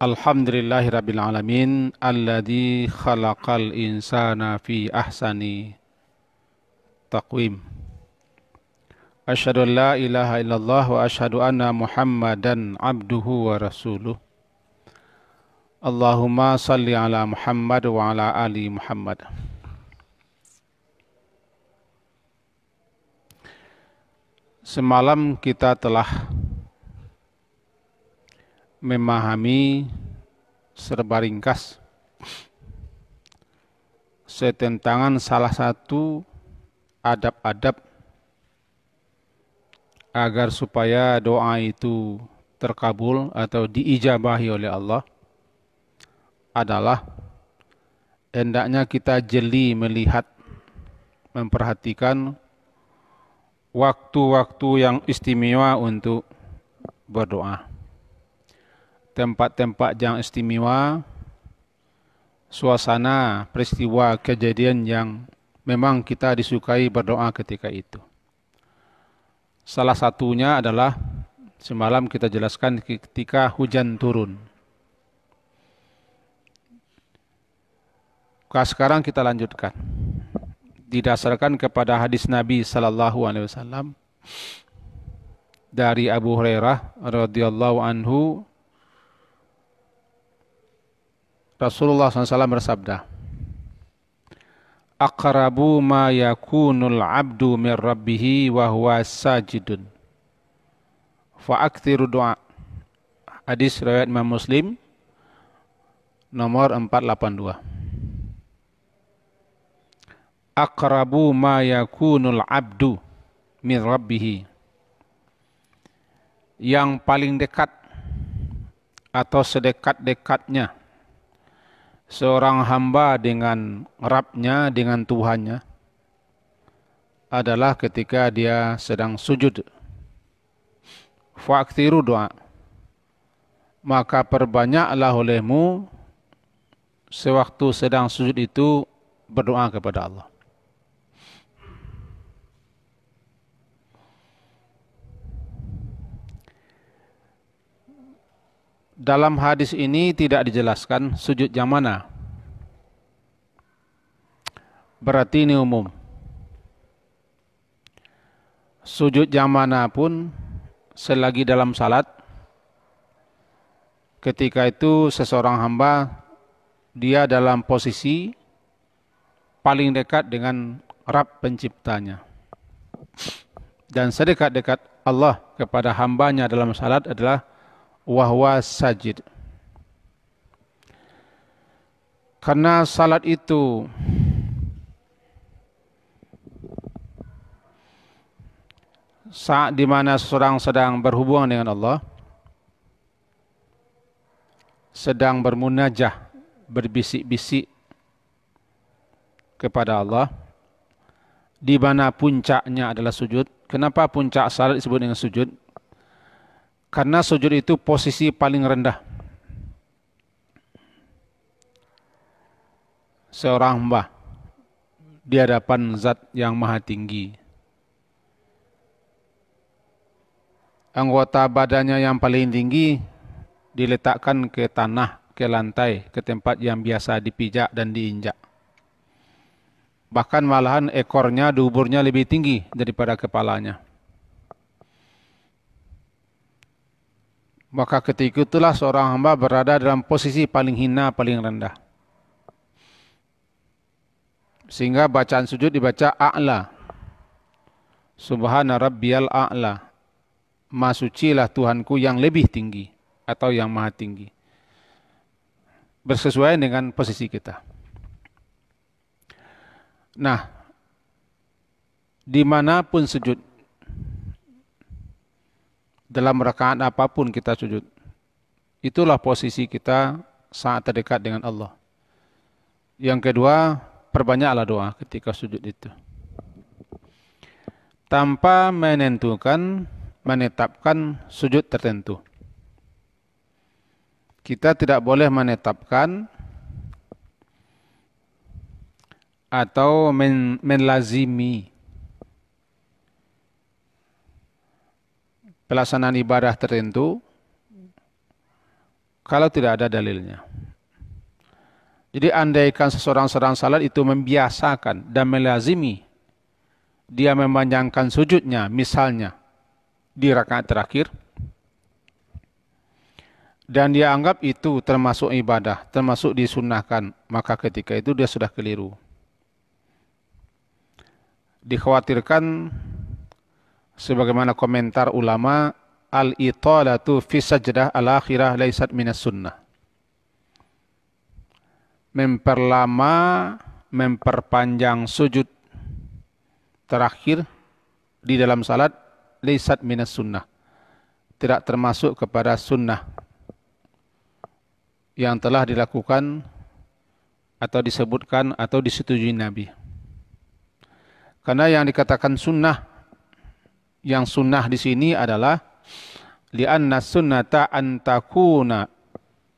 Alhamdulillahirabbil alamin alladzi khalaqal insana fi ahsani taqwim. Asyhadu an la ilaha illallah wa asyhadu anna Muhammadan abduhu wa rasuluh. Allahumma salli ala Muhammad wa ala ali Muhammad. Semalam kita telah memahami serba ringkas setentangan salah satu adab-adab agar supaya doa itu terkabul atau diijabahi oleh Allah adalah hendaknya kita jeli melihat, memperhatikan waktu-waktu yang istimewa untuk berdoa. Tempat-tempat yang istimewa, suasana, peristiwa, kejadian yang memang kita disukai berdoa ketika itu. Salah satunya adalah semalam kita jelaskan ketika hujan turun. Sekarang kita lanjutkan. Didasarkan kepada hadis Nabi sallallahu alaihi wasallam dari Abu Hurairah radhiyallahu anhu, Rasulullah SAW bersabda, "Aqrabu ma yakunul abdu min rabbihi wa huwa sajidun. Fa'aktsiru du'a." Hadis riwayat Imam Muslim nomor 482. Aqrabu ma yakunul abdu min rabbihi. Yang paling dekat atau sedekat-dekatnya seorang hamba dengan Rabb-nya, dengan Tuhannya adalah ketika dia sedang sujud. Fa'aktsiru doa. Maka perbanyaklah olehmu sewaktu sedang sujud itu berdoa kepada Allah. Dalam hadis ini tidak dijelaskan sujud yang mana. Berarti ini umum. Sujud yang mana pun selagi dalam salat, ketika itu seseorang hamba dia dalam posisi paling dekat dengan Rabb penciptanya. Dan sedekat-dekat Allah kepada hambanya dalam salat adalah wahwa sajid. Karena salat itu saat di mana seseorang sedang berhubungan dengan Allah, sedang bermunajah, berbisik-bisik kepada Allah, di mana puncaknya adalah sujud. Kenapa puncak salat disebut dengan sujud? Karena sujud itu posisi paling rendah seorang hamba di hadapan Zat yang Maha Tinggi. Anggota badannya yang paling tinggi diletakkan ke tanah, ke lantai, ke tempat yang biasa dipijak dan diinjak. Bahkan malahan ekornya, duburnya lebih tinggi daripada kepalanya. Maka ketika itulah seorang hamba berada dalam posisi paling hina, paling rendah. Sehingga bacaan sujud dibaca a'la. Subhana rabbiyal a'la. Maha sucilah Tuhanku yang lebih tinggi atau yang maha tinggi. Bersesuaian dengan posisi kita. Nah, dimanapun sujud, dalam rakaat apapun kita sujud, itulah posisi kita saat terdekat dengan Allah. Yang kedua, perbanyaklah doa ketika sujud itu. Tanpa menetapkan sujud tertentu. Kita tidak boleh menetapkan atau menlazimi pelaksanaan ibadah tertentu kalau tidak ada dalilnya. Jadi andaikan seseorang sedang salat itu membiasakan dan melazimi dia memanjangkan sujudnya, misalnya di rakaat terakhir, dan dia anggap itu termasuk ibadah, termasuk disunnahkan, maka ketika itu dia sudah keliru. Dikhawatirkan sebagaimana komentar ulama, al-italatu fi sajdah al-akhirah laisat minas sunnah. Memperlama, memperpanjang sujud terakhir di dalam salat laisat minas sunnah. Tidak termasuk kepada sunnah yang telah dilakukan atau disebutkan atau disetujui Nabi. Karena yang dikatakan sunnah, yang sunnah di sini adalah li'anna sunnata an takuna,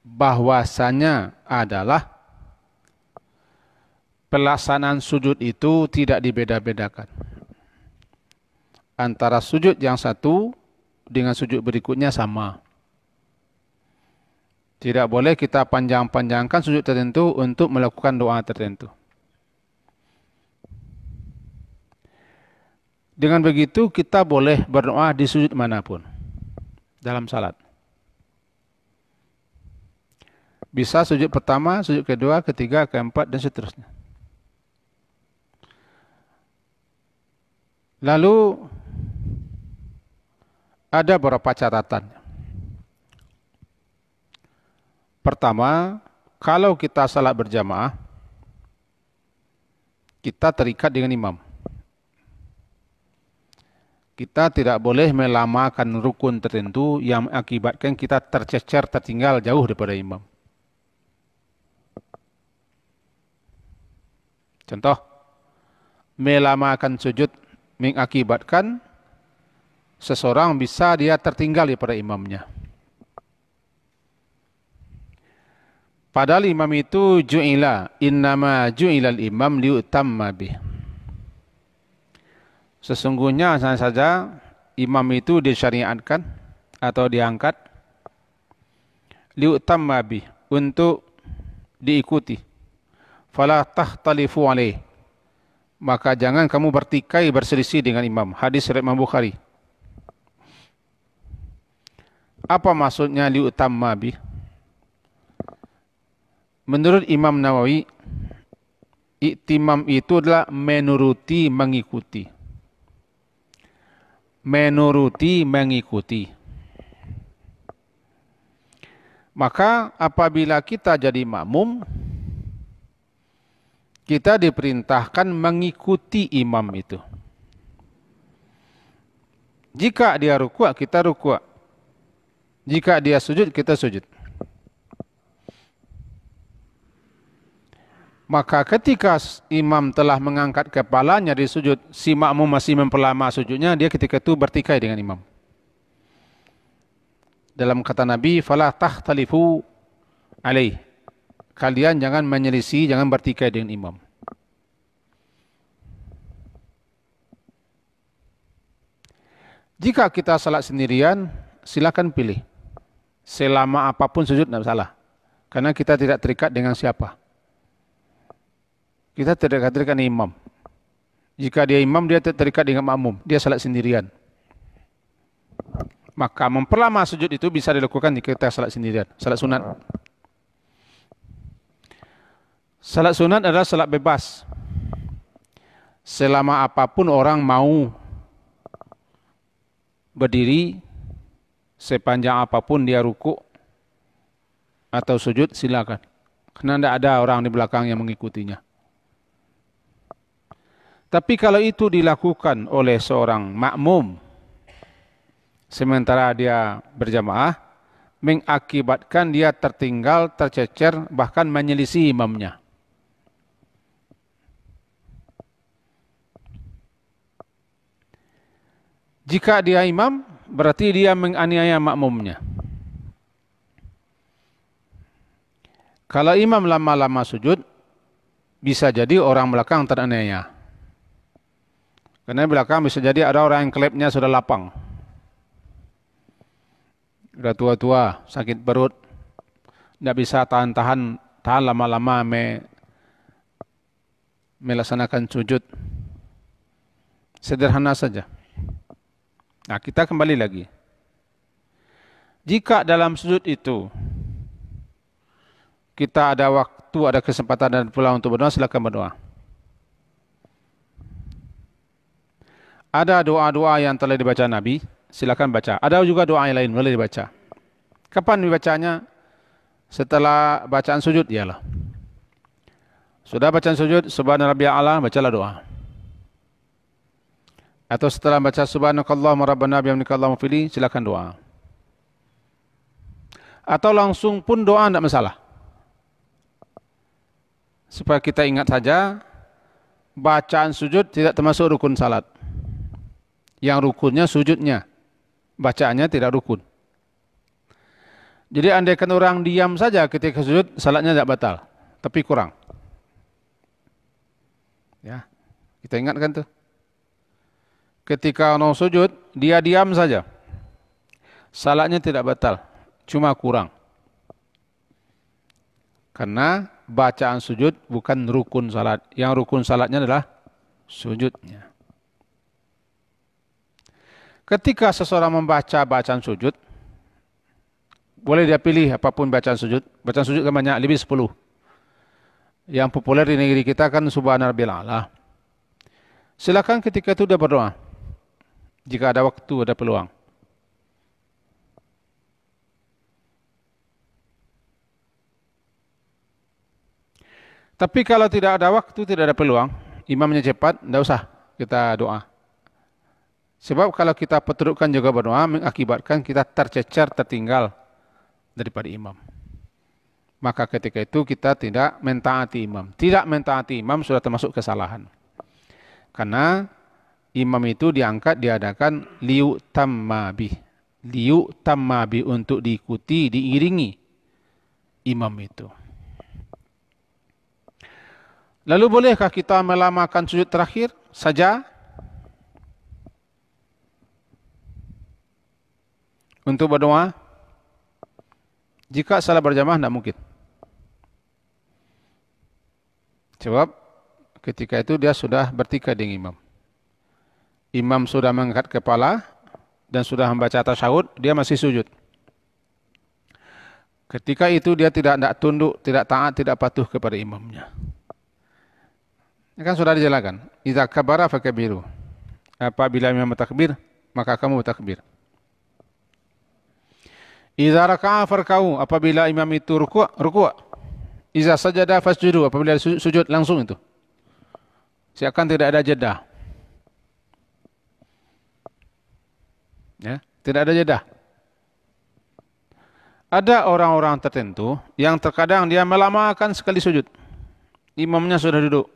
bahwasanya adalah pelaksanaan sujud itu tidak dibeda-bedakan antara sujud yang satu dengan sujud berikutnya sama. Tidak boleh kita panjang-panjangkan sujud tertentu untuk melakukan doa tertentu. Dengan begitu kita boleh berdoa di sujud manapun dalam salat. Bisa sujud pertama, sujud kedua, ketiga, keempat, dan seterusnya. Lalu ada beberapa catatan. Pertama, kalau kita salat berjamaah, kita terikat dengan imam. Kita tidak boleh melamakan rukun tertentu yang mengakibatkan kita tercecer, tertinggal jauh daripada imam. Contoh, melamakan sujud mengakibatkan seseorang bisa dia tertinggal daripada imamnya. Padahal imam itu innama ju'ilal imam liutamma bih. Sesungguhnya saja imam itu disyariatkan atau diangkat liutamma bih, untuk diikuti. Fala tahtalifu alaih, maka jangan kamu bertikai berselisih dengan imam. Hadis riwayat Imam Bukhari. Apa maksudnya liutamma bih? Menurut Imam Nawawi, iktimam itu adalah menuruti, mengikuti. Menuruti, mengikuti. Maka apabila kita jadi makmum, kita diperintahkan mengikuti imam itu. Jika dia rukuk, kita rukuk. Jika dia sujud, kita sujud. Maka ketika imam telah mengangkat kepalanya di sujud, si makmum masih memperlama sujudnya, dia ketika itu bertikai dengan imam. Dalam kata Nabi, fala takhtalifu alaih. Kalian jangan menyelisih, jangan bertikai dengan imam. Jika kita salat sendirian, silakan pilih. Selama apapun sujud tidak salah. Karena kita tidak terikat dengan siapa. Kita tidak terikat dengan imam. Jika dia imam, dia terikat dengan makmum. Dia salat sendirian. Maka memperlama sujud itu bisa dilakukan jika kita salat sendirian. Salat sunat. Salat sunat adalah salat bebas. Selama apapun orang mau berdiri, sepanjang apapun dia rukuk atau sujud, silakan. Karena tidak ada orang di belakang yang mengikutinya. Tapi kalau itu dilakukan oleh seorang makmum, sementara dia berjamaah, mengakibatkan dia tertinggal, tercecer, bahkan menyelisih imamnya. Jika dia imam, berarti dia menganiaya makmumnya. Kalau imam lama-lama sujud, bisa jadi orang belakang teraniaya. Karena belakang bisa jadi ada orang yang klepnya sudah lapang. Udah tua-tua, sakit perut, tidak bisa tahan lama-lama melaksanakan sujud. Sederhana saja. Nah, kita kembali lagi. Jika dalam sujud itu kita ada waktu, ada kesempatan dan pula untuk berdoa, silakan berdoa. Ada doa-doa yang telah dibaca Nabi, silakan baca. Ada juga doa yang lain boleh dibaca. Kapan dibacanya? Setelah bacaan sujud, iyalah. Sudah bacaan sujud, subhana rabbiyal a'la, bacalah doa. Atau setelah baca subhanakallahumma rabbana bihamdika allahumma fili, silakan doa. Atau langsung pun doa tidak masalah. Supaya kita ingat saja, bacaan sujud tidak termasuk rukun salat. Yang rukunnya sujudnya, bacaannya tidak rukun. Jadi andaikan orang diam saja ketika sujud, salatnya tidak batal, tapi kurang. Ya, kita ingatkan tuh. Ketika orang sujud, dia diam saja, salatnya tidak batal, cuma kurang. Karena bacaan sujud bukan rukun salat. Yang rukun salatnya adalah sujudnya. Ketika seseorang membaca bacaan sujud, boleh dia pilih apapun bacaan sujud. Bacaan sujud kan banyak, lebih 10. Yang populer di negeri kita kan subhana rabbiyal a'la. Silakan ketika itu dia berdoa. Jika ada waktu, ada peluang. Tapi kalau tidak ada waktu, tidak ada peluang, imamnya cepat, tidak usah kita doa. Sebab kalau kita teruskan juga berdoa, mengakibatkan kita tercecer, tertinggal daripada imam. Maka ketika itu kita tidak mentaati imam. Tidak mentaati imam sudah termasuk kesalahan. Karena imam itu diadakan liyutamma bih. Liyutamma bih, untuk diikuti, diiringi imam itu. Lalu bolehkah kita melamakan sujud terakhir saja untuk berdoa? Jika salat berjamaah tidak mungkin. Sebab ketika itu dia sudah bertikai dengan imam. Imam sudah mengangkat kepala dan sudah membaca tasyahud, dia masih sujud. Ketika itu dia tidak tunduk, tidak taat, tidak patuh kepada imamnya. Ini kan sudah dijelaskan. Idza kabara fakabiru. Apabila imam bertakbir, maka kamu bertakbir. Idza raka'a farka'u, apabila imam itu rukuk. Idza sajada fasjudu, apabila sujud langsung itu. Seakan tidak ada jeda. Ya, tidak ada jeda. Ada orang-orang tertentu yang terkadang dia melamakan sekali sujud. Imamnya sudah duduk.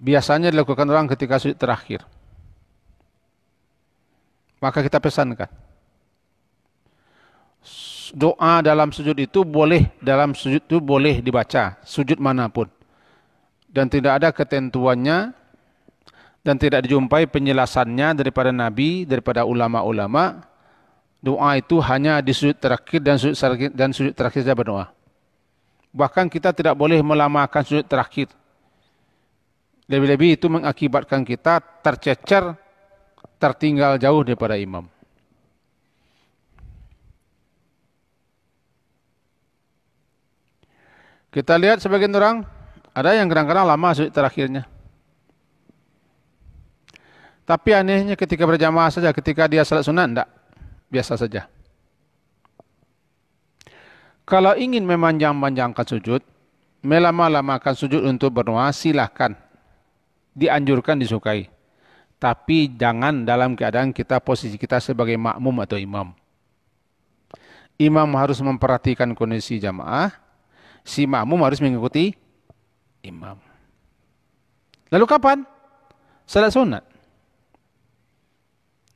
Biasanya dilakukan orang ketika sujud terakhir. Maka kita pesankan. Doa dalam sujud itu boleh dibaca, sujud manapun. Dan tidak ada ketentuannya dan tidak dijumpai penjelasannya daripada Nabi, daripada ulama-ulama. Doa itu hanya di sujud terakhir dan sujud terakhir saja berdoa. Bahkan kita tidak boleh melamakan sujud terakhir. Lebih-lebih itu mengakibatkan kita tercecer, tertinggal jauh daripada imam. Kita lihat sebagian orang, ada yang kadang-kadang lama sujud terakhirnya. Tapi anehnya ketika berjamaah saja, ketika dia salat sunat, tidak. Biasa saja. Kalau ingin memanjang-manjangkan sujud, melama-lamakan sujud untuk berdoa, silahkan. Dianjurkan, disukai. Tapi jangan dalam keadaan posisi kita sebagai makmum atau imam. Imam harus memperhatikan kondisi jamaah, si makmum harus mengikuti imam. Lalu kapan? Salat sunat.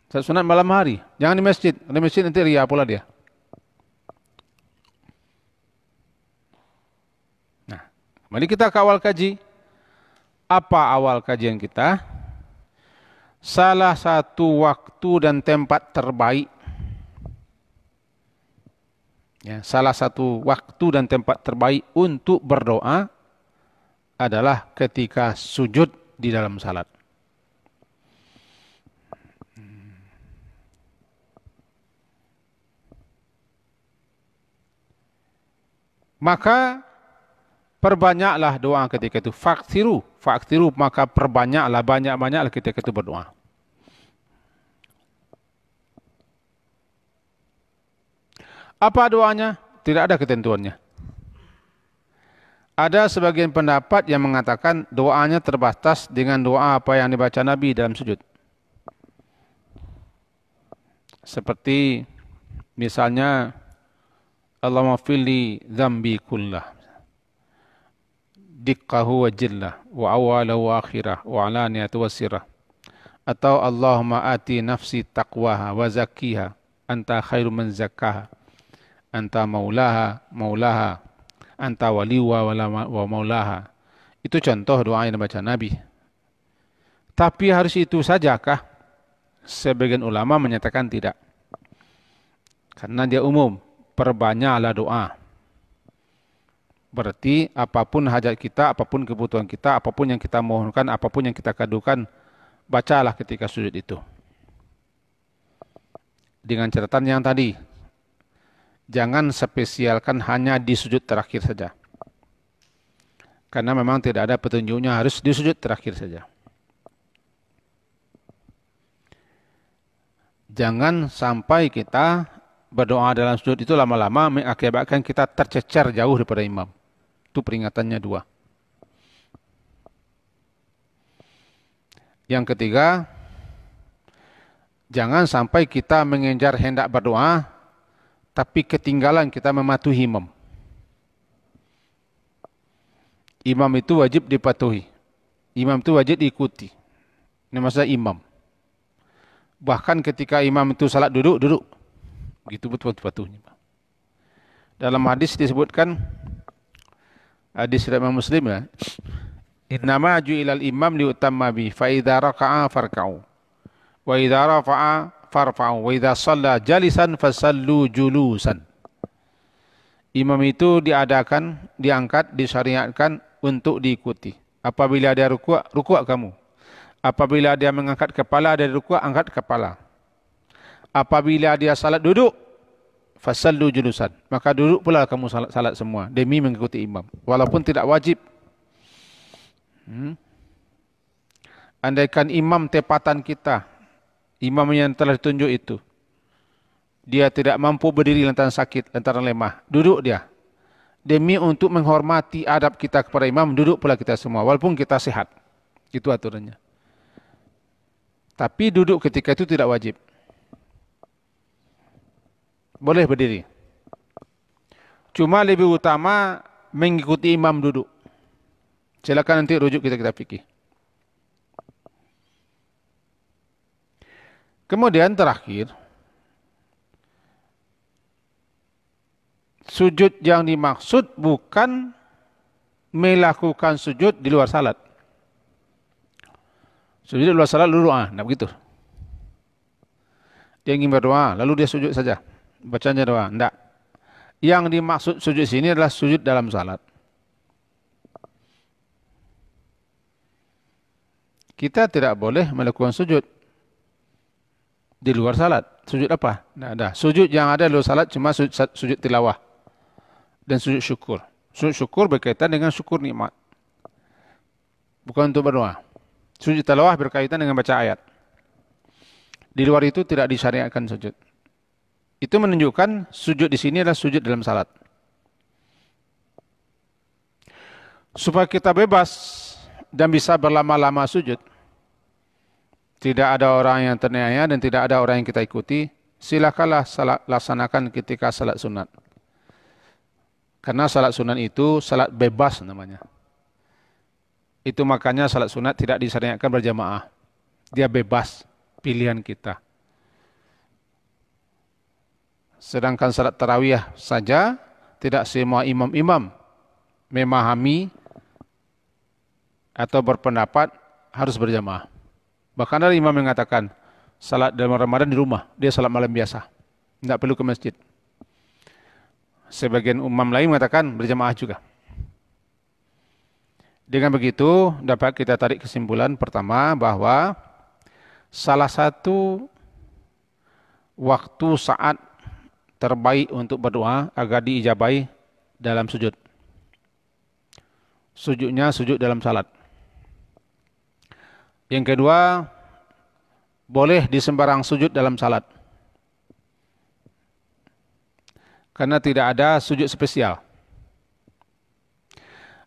Salat sunat malam hari. Jangan di masjid. Di masjid nanti ria pula dia. Nah, mari kita kawal kaji. Apa awal kajian kita? Salah satu waktu dan tempat terbaik, ya, salah satu waktu dan tempat terbaik untuk berdoa adalah ketika sujud di dalam salat. Maka perbanyaklah doa ketika itu. Faktiru, maka perbanyaklah, banyak-banyaklah ketika itu berdoa. Apa doanya? Tidak ada ketentuannya. Ada sebagian pendapat yang mengatakan doanya terbatas dengan doa apa yang dibaca Nabi dalam sujud. Seperti misalnya Allahumma fili dzambi kullah diqqahu wa jillah wa awalahu wa akhirah wa alaniyatu wa sirrah, atau Allahumma ati nafsi taqwaha wa zakkiha anta khairu man zakkaha anta maulaha anta waliwa wa maulaha. Itu contoh doa yang dibaca Nabi. Tapi harus itu sajakah? Sebagian ulama menyatakan tidak, karena dia umum. Perbanyaklah doa. Berarti apapun hajat kita, apapun kebutuhan kita, apapun yang kita mohonkan, apapun yang kita kadukan, bacalah ketika sujud itu. Dengan catatan yang tadi, jangan spesialkan hanya di sujud terakhir saja. Karena memang tidak ada petunjuknya harus di sujud terakhir saja. Jangan sampai kita berdoa dalam sujud itu lama-lama mengakibatkan kita tercecer jauh daripada imam. Itu peringatannya 2. Yang ketiga, jangan sampai kita mengejar hendak berdoa, tapi ketinggalan kita mematuhi imam. Imam itu wajib dipatuhi. Imam itu wajib diikuti. Ini maksudnya imam. Bahkan ketika imam itu salat duduk. Begitu betul-betul patuhnya. Dalam hadis disebutkan, hadis riwayat Muslim ya, innama ju'ilal imam liutamma bi fa idza raka'a farka'u wa idza rafa'a farfa'u wa idza shalla jalisan fasallu julusan. Imam itu diangkat, disyariatkan untuk diikuti. Apabila dia rukuk, rukuk kamu. Apabila dia mengangkat kepala dari rukuk, angkat kepala. Apabila dia salat duduk, fasallu julusan, maka duduk pula kamu salat semua demi mengikuti imam, walaupun tidak wajib. Andaikan imam tepatan kita, imam yang telah ditunjuk itu, dia tidak mampu berdiri lantaran sakit, lantaran lemah, duduk dia. Demi untuk menghormati adab kita kepada imam, duduk pula kita semua, walaupun kita sehat. Itu aturannya. Tapi duduk ketika itu tidak wajib. Boleh berdiri. Cuma lebih utama mengikuti imam duduk. Silakan nanti rujuk kita fikih. Kemudian terakhir, sujud yang dimaksud bukan melakukan sujud di luar salat. Sujud di luar salat lalu doa, tidak begitu. Dia ingin berdoa, lalu dia sujud saja. Bacanya doa, tidak. Yang dimaksud sujud sini adalah sujud dalam salat. Kita tidak boleh melakukan sujud di luar salat. Sujud apa? Tidak ada. Sujud yang ada di luar salat cuma sujud tilawah dan sujud syukur. Sujud syukur berkaitan dengan syukur nikmat, bukan untuk berdoa. Sujud tilawah berkaitan dengan baca ayat. Di luar itu tidak disyariatkan sujud. Itu menunjukkan sujud di sini adalah sujud dalam salat. Supaya kita bebas dan bisa berlama-lama sujud, tidak ada orang yang terniaya dan tidak ada orang yang kita ikuti, silakanlah laksanakan ketika salat sunat. Karena salat sunat itu salat bebas namanya. Itu makanya salat sunat tidak disyariatkan berjamaah. Dia bebas, pilihan kita. Sedangkan salat tarawih saja, tidak semua imam-imam memahami atau berpendapat harus berjamaah. Bahkan ada imam yang mengatakan salat dalam Ramadan di rumah, dia salat malam biasa, tidak perlu ke masjid. Sebagian imam lain mengatakan berjamaah juga. Dengan begitu dapat kita tarik kesimpulan pertama bahwa salah satu waktu saat terbaik untuk berdoa agar diijabai dalam sujud. Sujudnya sujud dalam salat. Yang kedua, boleh di sembarang sujud dalam salat. Karena tidak ada sujud spesial.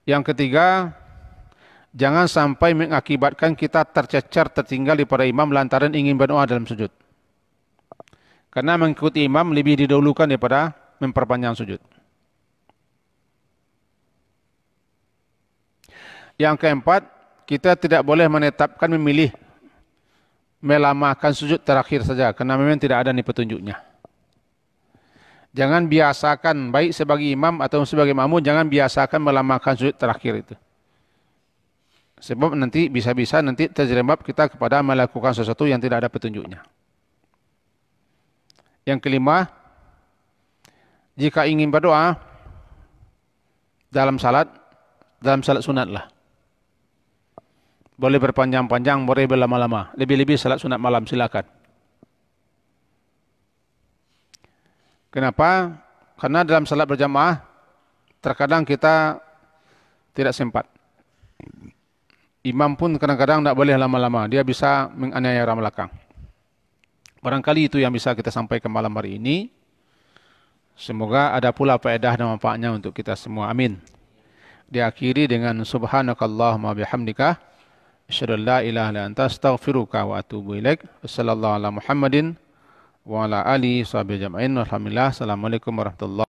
Yang ketiga, jangan sampai mengakibatkan kita tercecer tertinggal daripada imam lantaran ingin berdoa dalam sujud. Karena mengikuti imam lebih didahulukan daripada memperpanjang sujud. Yang keempat, kita tidak boleh menetapkan memilih melamakan sujud terakhir saja, karena memang tidak ada nih petunjuknya. Jangan biasakan, baik sebagai imam atau sebagai makmum, jangan biasakan melamakan sujud terakhir itu. Sebab nanti bisa-bisa nanti terjerembab kita kepada melakukan sesuatu yang tidak ada petunjuknya. Yang kelima, jika ingin berdoa dalam salat sunatlah. Boleh berpanjang-panjang, boleh berlama-lama. Lebih-lebih salat sunat malam, silakan. Kenapa? Karena dalam salat berjamaah, terkadang kita tidak sempat. Imam pun kadang-kadang tidak boleh lama-lama. Dia bisa menganiaya orang belakang. Barangkali itu yang bisa kita sampaikan malam hari ini. Semoga ada pula faedah dan manfaatnya untuk kita semua. Amin. Diakhiri dengan subhanakallahumma bihamdika asyhadu an la ilaha illa anta astaghfiruka wa atubu ilaik. Wassallallahu ala Muhammadin wa ala alihi wa sahbihi ajma'in. Alhamdulillah. Assalamualaikum warahmatullahi wabarakatuh.